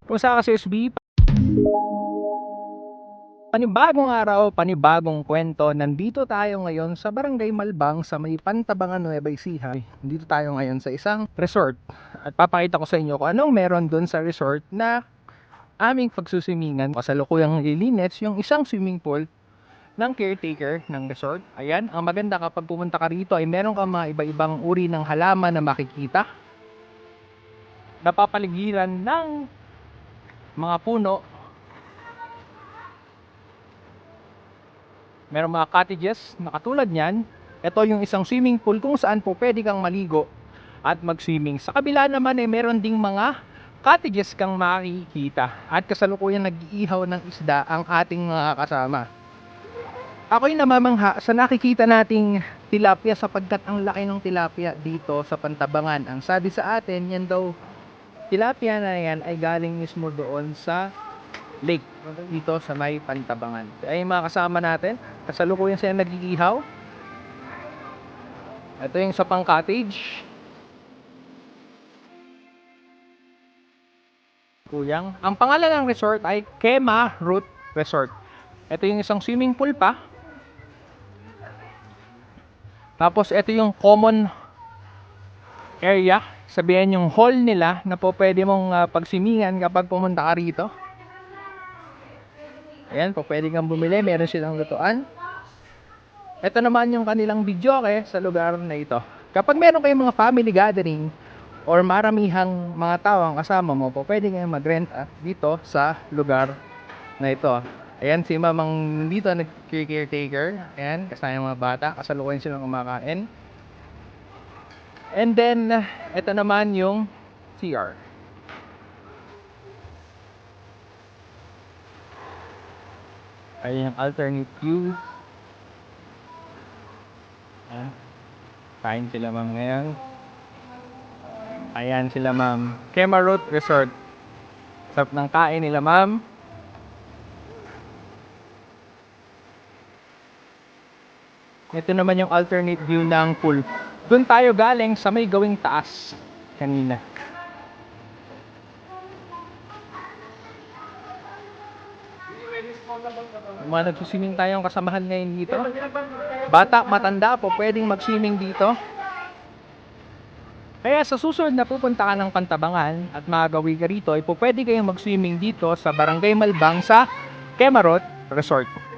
Kumusta ka, Sis B? Panibagong araw, panibagong kwento. Nandito tayo ngayon sa Barangay Malbang sa may Pantabangan, Nueva Ecija. Nandito tayo ngayon sa isang resort. At papakita ko sa inyo kung anong meron dun sa resort na aming pagsusimingan. Kasalukuyang nililinis yung isang swimming pool ng caretaker ng resort. Ayan, ang maganda kapag pumunta ka rito ay meron kang mga iba-ibang uri ng halaman na makikita. Napapaligiran ng mga puno. Merong mga cottages na katulad niyan. Ito yung isang swimming pool kung saan po pwede kang maligo at mag-swimming. Sa kabila naman meron ding mga cottages kang makikita. At kasalukuyan nag-iihaw ng isda ang ating mga kasama. Ako'y namamangha sa nakikita nating tilapia sapagkat ang laki ng tilapia dito sa Pantabangan. Ang sabi sa atin, yan daw, tilapia na yan ay galing mismo doon sa lake dito sa may Pantabangan. Ay mga kasama natin, kasalukuyan sila nag-iihaw. Ito yung sa pang cottage. Kuyang. Ang pangalan ng resort ay Kema Root Resort. Ito yung isang swimming pool pa. Tapos ito yung common area. Sabihin yung hall nila na po pwede mong pagsimingan kapag pumunta ka rito. Ayan, po pwede kang bumili. Meron silang lutuan. Ito naman yung kanilang videoke sa lugar na ito. Kapag meron kayong mga family gathering or maramihang mga tao ang kasama mo, po pwede kayong mag-rent dito sa lugar na ito. Ayan, si mamang dito nag-caretaker. Ayan, kasama yung mga bata. Kasalukuyan silang kumakain. And then, ito naman yung CR. Ayan yung alternate view. Kain sila ma'am ngayon. Ayan sila ma'am. Kema Root Resort. Sarap ng kain nila ma'am. Ito naman yung alternate view ng pool. Doon tayo galing sa may gawing taas kanina. Mga nagsuswimming tayong kasamahan ngayon dito. Bata, matanda po pwedeng mag-swimming dito. Kaya sa susunod na pupunta ka ng Pantabangan at magagawi ka rito, ay po pwede kayong mag-swimming dito sa Barangay Malbang sa Kema Root Resort.